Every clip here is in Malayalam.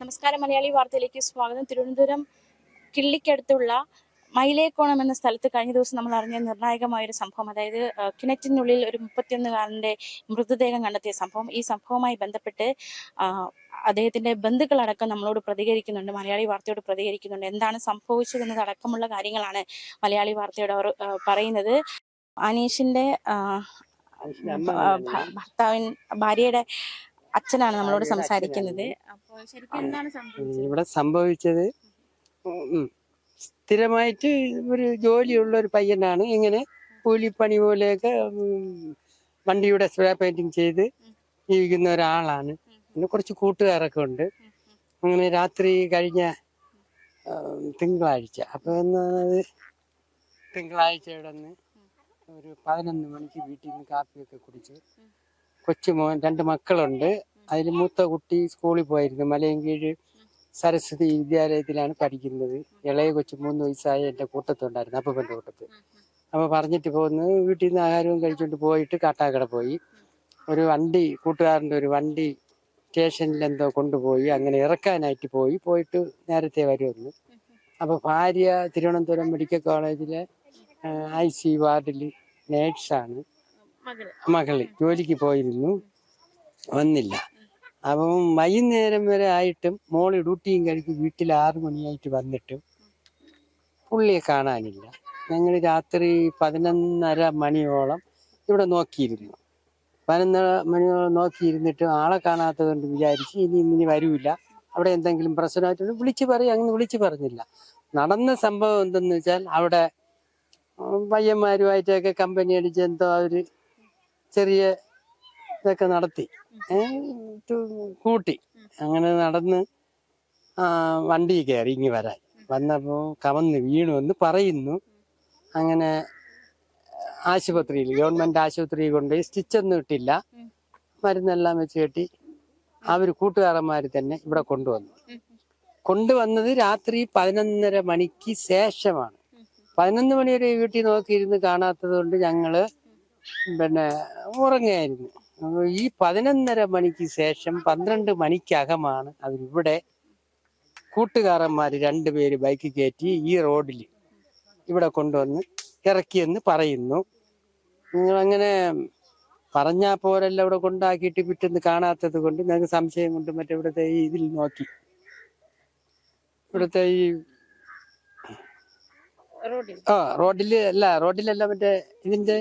നമസ്കാരം, മലയാളി വാർത്തയിലേക്ക് സ്വാഗതം. തിരുവനന്തപുരം കിള്ളിക്കടുത്തുള്ള മയിലേക്കോണം എന്ന സ്ഥലത്ത് കഴിഞ്ഞ ദിവസം നമ്മൾ അറിഞ്ഞ നിർണായകമായൊരു സംഭവം, അതായത് കിണറ്റിനുള്ളിൽ ഒരു 31കാരന്റെ മൃതദേഹം കണ്ടെത്തിയ സംഭവം. ഈ സംഭവവുമായി ബന്ധപ്പെട്ട് അദ്ദേഹത്തിന്റെ ബന്ധുക്കളടക്കം നമ്മളോട് പ്രതികരിക്കുന്നുണ്ട്, മലയാളി വാർത്തയോട് പ്രതികരിക്കുന്നുണ്ട്. എന്താണ് സംഭവിച്ചതെന്നതടക്കമുള്ള കാര്യങ്ങളാണ് മലയാളി വാർത്തയോട് അവർ പറയുന്നത്. അനീഷിന്റെ ഭാര്യയുടെ അച്ഛനാണ് നമ്മളോട് സംസാരിക്കുന്നത്. അപ്പോൾ ശരിക്കും എന്താണ് സംഭവിച്ചത്? ഇവിടെ സംഭവിച്ചത്, സ്ഥിരമായിട്ട് ഒരു ജോലിയുള്ള ഒരു പയ്യനാണ്. ഇങ്ങനെ കൂലിപ്പണി പോലെയൊക്കെ വണ്ടിയുടെ സ്പ്രേ പെയിന്റിങ് ചെയ്ത് ജീവിക്കുന്ന ഒരാളാണ്. പിന്നെ കുറച്ച് കൂട്ടുകാരൊക്കെ ഉണ്ട്. അങ്ങനെ രാത്രി കഴിഞ്ഞ തിങ്കളാഴ്ച, അപ്പൊ എന്നത് തിങ്കളാഴ്ചയുടെ അന്ന് ഒരു 11 മണിക്ക് വീട്ടിൽ നിന്ന് കാപ്പിയൊക്കെ കുടിച്ച് കൊച്ചുമോൻ 2 മക്കളുണ്ട്. അതിൽ മൂത്ത കുട്ടി സ്കൂളിൽ പോയിരുന്നു. മലയൻകീഴ് സരസ്വതി വിദ്യാലയത്തിലാണ് പഠിക്കുന്നത്. ഇളയ കൊച്ചു 3 വയസ്സായ എൻ്റെ കൂട്ടത്തുണ്ടായിരുന്നു, അപ്പൻ്റെ കൂട്ടത്ത്. അപ്പോൾ പറഞ്ഞിട്ട് പോകുന്നു, വീട്ടിൽ നിന്ന് ആഹാരവും കഴിച്ചുകൊണ്ട് പോയിട്ട് കാട്ടാക്കട പോയി. ഒരു വണ്ടി, കൂട്ടുകാരൻ്റെ ഒരു വണ്ടി സ്റ്റേഷനിൽ എന്തോ കൊണ്ടുപോയി. അങ്ങനെ ഇറക്കാനായിട്ട് പോയിട്ട് നേരത്തെ വരുമെന്ന്. അപ്പോൾ ഭാര്യ തിരുവനന്തപുരം മെഡിക്കൽ കോളേജിലെ IC വാർഡിൽ നേഴ്സാണ്. മകള് ജോലിക്ക് പോയിരുന്നു, വന്നില്ല. അപ്പം വൈകുന്നേരം വരെ ആയിട്ടും മോള് ഡ്യൂട്ടിയും കഴിഞ്ഞ് വീട്ടിൽ 6 മണിയായിട്ട് വന്നിട്ടും പുള്ളിയെ കാണാനില്ല. ഞങ്ങൾ രാത്രി 11:30 മണിയോളം ഇവിടെ നോക്കിയിരുന്നു. 11 മണിയോളം നോക്കിയിരുന്നിട്ട് ആളെ കാണാത്തത് കൊണ്ട് വിചാരിച്ച് ഇനി വരൂല, അവിടെ എന്തെങ്കിലും പ്രശ്നമായിട്ട് വിളിച്ച് പറയും. അങ്ങനെ വിളിച്ച് പറഞ്ഞില്ല. നടന്ന സംഭവം എന്തെന്ന് വെച്ചാൽ, അവിടെ പയ്യന്മാരുമായിട്ടൊക്കെ കമ്പനി അടിച്ച് എന്തോ അവര് ചെറിയ ഇതൊക്കെ നടത്തി, കൂട്ടി. അങ്ങനെ നടന്ന് വണ്ടി കയറി ഇങ്ങി വരാൻ വന്നപ്പോൾ കമന്ന് വീണു എന്ന് പറയുന്നു. അങ്ങനെ ആശുപത്രിയിൽ, ഗവൺമെന്റ് ആശുപത്രിയിൽ കൊണ്ടുപോയി സ്റ്റിച്ചൊന്നും ഇട്ടില്ല, മരുന്നെല്ലാം വെച്ച് കെട്ടി അവർ കൂട്ടുകാരന്മാർ തന്നെ ഇവിടെ കൊണ്ടുവന്നത് രാത്രി 11:30 മണിക്ക് ശേഷമാണ്. 11 മണി വരെ വീട്ടിൽ നോക്കിയിരുന്ന് കാണാത്തത് കൊണ്ട് ഞങ്ങള് പിന്നെ ഉറങ്ങുകയായിരുന്നു. ഈ 11:30 മണിക്ക് ശേഷം 12 മണിക്കകമാണ് അവരിവിടെ കൂട്ടുകാരന്മാർ 2 പേര് ബൈക്ക് കയറ്റി ഈ റോഡിൽ ഇവിടെ കൊണ്ടുവന്ന് ഇറക്കിയെന്ന് പറയുന്നു. നിങ്ങളങ്ങനെ പറഞ്ഞാൽ പോരെല്ലാം ഇവിടെ കൊണ്ടാക്കിയിട്ട് പിറ്റേന്ന് കാണാത്തത് കൊണ്ട് ഞങ്ങൾക്ക് സംശയം കൊണ്ട് മറ്റേ ഇവിടുത്തെ ഈ ഇതിൽ നോക്കി, ഇവിടുത്തെ ഈ റോഡിലല്ല മറ്റേ ഇതിന്റെ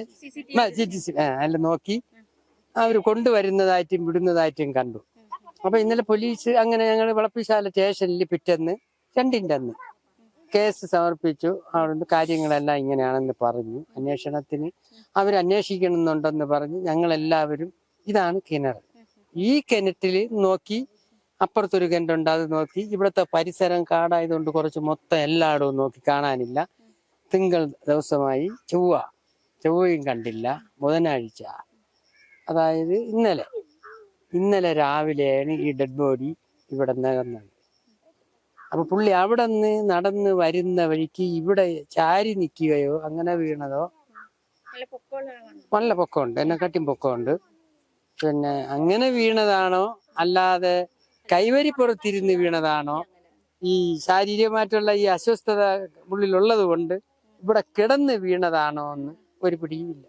എല്ലാം നോക്കി അവര് കൊണ്ടുവരുന്നതായിട്ടും വിടുന്നതായിട്ടും കണ്ടു. അപ്പൊ ഇന്നലെ പോലീസ് അങ്ങനെ ഞങ്ങൾ വിളപ്പിശാല സ്റ്റേഷനിൽ പിറ്റേന്ന് 2-ന്റെ അന്ന് കേസ് സമർപ്പിച്ചു. അവിടെ കാര്യങ്ങളെല്ലാം ഇങ്ങനെയാണെന്ന് പറഞ്ഞു. അന്വേഷണത്തിന് അവരന്വേഷിക്കണമെന്നുണ്ടെന്ന് പറഞ്ഞ് ഞങ്ങളെല്ലാവരും, ഇതാണ് കിണർ, ഈ കിണറ്റിൽ നോക്കി. അപ്പുറത്തൊരു കിണറുണ്ട്, അത് നോക്കി. ഇവിടുത്തെ പരിസരം കാടായതുകൊണ്ട് കുറച്ച് മൊത്തം എല്ലായിടവും നോക്കി, കാണാനില്ല. തിങ്കൾ ദിവസമായി ചൊവ്വയും കണ്ടില്ല. ബുധനാഴ്ച, അതായത് ഇന്നലെ രാവിലെയാണ് ഈ ഡെഡ് ബോഡി ഇവിടെ നികന്നത്. അപ്പൊ പുള്ളി അവിടെ നിന്ന് നടന്ന് വരുന്ന വഴിക്ക് ഇവിടെ ചാരി നിൽക്കുകയോ അങ്ങനെ വീണതോ, നല്ല പൊക്കമുണ്ട്, എന്നെ കട്ടിയും പൊക്കമുണ്ട്. പിന്നെ അങ്ങനെ വീണതാണോ അല്ലാതെ കൈവരിപ്പുറത്തിരുന്ന് വീണതാണോ, ഈ ശാരീരികമായിട്ടുള്ള ഈ അസ്വസ്ഥത ഉള്ളിലുള്ളത് കൊണ്ട് ഇവിടെ കിടന്ന് വീണതാണോ എന്ന് ഒരു പിടിയുമില്ല.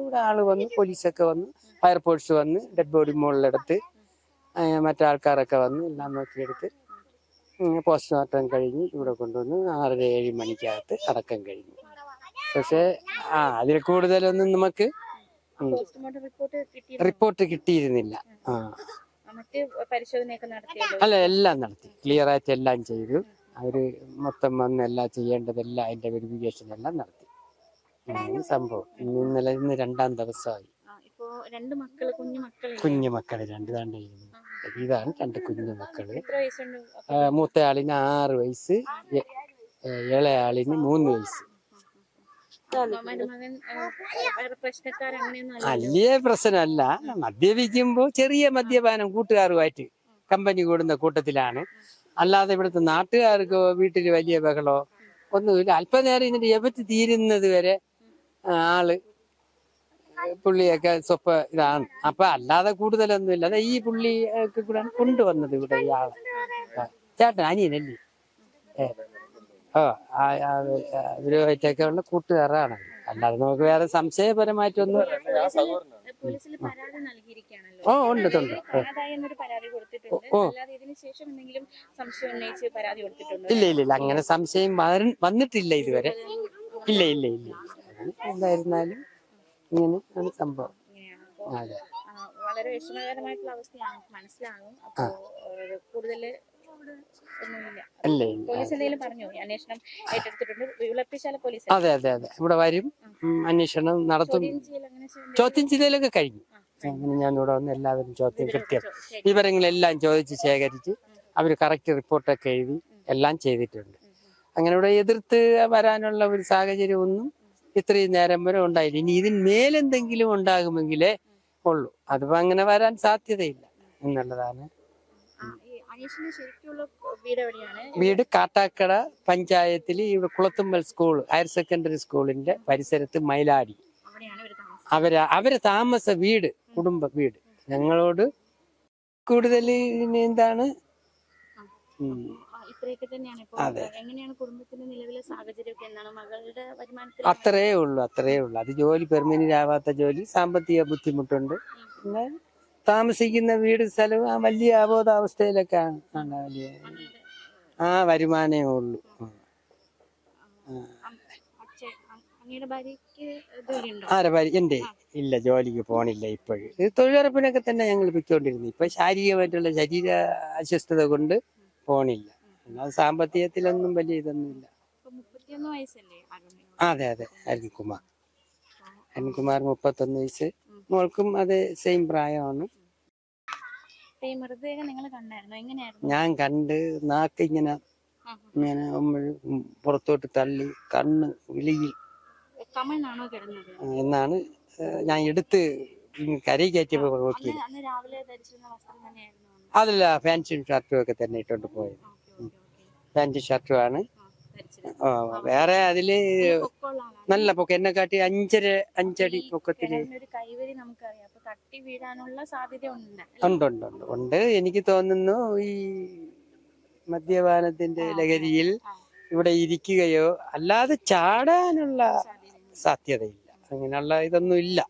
ഇവിടെ ആള് വന്ന്, പോലീസൊക്കെ വന്ന്, ഫയർഫോഴ്സ് വന്ന് ഡെഡ് ബോഡി മുകളിലെടുത്ത് മറ്റാൾക്കാരൊക്കെ വന്ന് എല്ലാം നോക്കിയെടുത്ത് പോസ്റ്റ്മോർട്ടം കഴിഞ്ഞ് ഇവിടെ കൊണ്ടുവന്ന് 6-7 മണിക്കകത്ത് അടക്കം കഴിഞ്ഞു. പക്ഷെ അതിൽ കൂടുതലൊന്നും നമുക്ക് റിപ്പോർട്ട് കിട്ടിയിരുന്നില്ല. അല്ല, എല്ലാം നടത്തി, ക്ലിയർ ആയിട്ട് എല്ലാം ചെയ്തു. അവര് മൊത്തം വന്ന് എല്ലാം ചെയ്യേണ്ടതെല്ലാം അതിന്റെ വെരിഫിക്കേഷൻ എല്ലാം നടത്തി. സംഭവം ഇന്ന് 2-ാം ദിവസമായി. കുഞ്ഞു മക്കള് 2 താണ്ടായിരുന്നു. ഇതാണ് 2 കുഞ്ഞു മക്കള്. മൂത്തയാളിന് 6 വയസ്സ്, ഇളയാളിന് 3 വയസ്സ്. വലിയ പ്രശ്നമല്ല, മദ്യപിക്കുമ്പോ ചെറിയ മദ്യപാനം കൂട്ടുകാരുമായിട്ട് കമ്പനി കൂടുന്ന കൂട്ടത്തിലാണ്. അല്ലാതെ ഇവിടുത്തെ നാട്ടുകാർക്കോ വീട്ടിൽ വലിയ ബഹളോ ഒന്നുമില്ല. അല്പനേരം ഇതിന്റെ എഫക്റ്റ് തീരുന്നത് വരെ ആള് പുള്ളിയൊക്കെ ഇതാണ്. അപ്പൊ അല്ലാതെ കൂടുതലൊന്നുമില്ല. അതെ, ഈ പുള്ളിയൊക്കെ കൂടെ കൊണ്ടുവന്നത് ഇവിടെ ഈ ആളെ. ചേട്ടൻ അനിയനല്ലേ ഓ അവരുമായിട്ടൊക്കെ ഉള്ള കൂട്ടുകാരാണ്. അല്ലാതെ നമുക്ക് വേറെ സംശയപരമായിട്ടൊന്നും പോലീസിൽ പരാതി നൽകിയിരിക്കുകയാണല്ലോ. ഉണ്ട് കാണാതായി എന്നൊരു പരാതി കൊടുത്തിട്ടുണ്ട്. അല്ലാതെ ഇതിന് ശേഷം എന്തെങ്കിലും സംശയം ഉന്നയിച്ച് പരാതി കൊടുത്തിട്ടുണ്ടോ? ഇല്ല അങ്ങനെ സംശയം വന്നിട്ടില്ല ഇതുവരെ. ഇല്ല എന്തായിരുന്നാലും ഇങ്ങനെയാണ് സംഭവം. അതെ, വളരെ വിഷമകരമായിട്ടുള്ള അവസ്ഥയാണ്, മനസ്സിലാകും. അപ്പോ കൂടുതൽ ഒന്നുമില്ല. പോലീസ് എന്തെങ്കിലും പറഞ്ഞോ? അന്വേഷണം ഏറ്റെടുത്തിട്ടുണ്ട്. വിളപ്പിശാല പോലീസ്. അതെ ഇവിടെ വരും, അന്വേഷണം നടത്തും. ചോദ്യം ചെയ്യലൊക്കെ കഴിഞ്ഞു. അങ്ങനെ ഞാൻ ഇവിടെ വന്ന് എല്ലാവരും ചോദ്യം കൃത്യം വിവരങ്ങളെല്ലാം ചോദിച്ച് ശേഖരിച്ച് അവര് കറക്റ്റ് റിപ്പോർട്ടൊക്കെ എഴുതി എല്ലാം ചെയ്തിട്ടുണ്ട്. അങ്ങനെ ഇവിടെ എതിർത്ത് വരാനുള്ള ഒരു സാഹചര്യം ഒന്നും ഇത്രയും നേരം വരെ ഉണ്ടായില്ല. ഇനി ഇതിന് മേലെന്തെങ്കിലും ഉണ്ടാകുമെങ്കിലേ ഉള്ളൂ. അതിപ്പോ അങ്ങനെ വരാൻ സാധ്യതയില്ല എന്നുള്ളതാണ്. വീട് കാട്ടാക്കട പഞ്ചായത്തിൽ ഇവിടെ കുളത്തുമ്പൽ സ്കൂൾ ഹയർ സെക്കൻഡറി സ്കൂളിന്റെ പരിസരത്ത് മൈലാടി. അവരെ താമസ വീട്, കുടുംബ വീട്. ഞങ്ങളോട് കൂടുതൽ എന്താണ് അത്രേ ഉള്ളൂ. അത് ജോലി പെർമനന്റ് ആവാത്ത ജോലി, സാമ്പത്തിക ബുദ്ധിമുട്ടുണ്ട്. പിന്നെ താമസിക്കുന്ന വീട് സ്ഥലവും വലിയ അബോധാവസ്ഥയിലൊക്കെയാണ്. വരുമാനമേ ഉള്ളൂ. എന്റെ ഇല്ല, ജോലിക്ക് പോണില്ല ഇപ്പോഴും. ഇത് തൊഴിലുറപ്പിനൊക്കെ തന്നെ ഞങ്ങൾ പൊയ്ക്കൊണ്ടിരുന്നു. ഇപ്പൊ ശാരീരികമായിട്ടുള്ള ശരീര അസ്വസ്ഥത കൊണ്ട് പോണില്ല. എന്നാൽ സാമ്പത്തികത്തിലൊന്നും വലിയ ഇതൊന്നുമില്ല. അതെ അരുൺകുമാർ 31 വയസ്സ്. മോൾക്കും അതേ സെയിം പ്രായമാണ്. ഞാൻ കണ്ട് നാക്ക് ഇങ്ങനെ പുറത്തോട്ട് തള്ളി, കണ്ണ് വിളിയിൽ എന്നാണ് ഞാൻ എടുത്ത് കരയി കയറ്റിയപ്പോ നോക്കിയത്. അതല്ല, ഫാൻസും ഷർട്ടും ഒക്കെ തന്നെ ഇട്ടോണ്ട് പോയത്. പാന്റ് ഷർട്ടുമാണ്. വേറെ അതില് നല്ല പൊക്കം, എന്നെ കാട്ടി 5 അടി പൊക്കത്തില് ഉണ്ട്. എനിക്ക് തോന്നുന്നു ഈ മദ്യപാനത്തിന്റെ ലഹരിയിൽ ഇവിടെ ഇരിക്കുകയോ അല്ലാതെ ചാടാനുള്ള സാധ്യതയില്ല. അങ്ങനെയുള്ള ഇതൊന്നും ഇല്ല.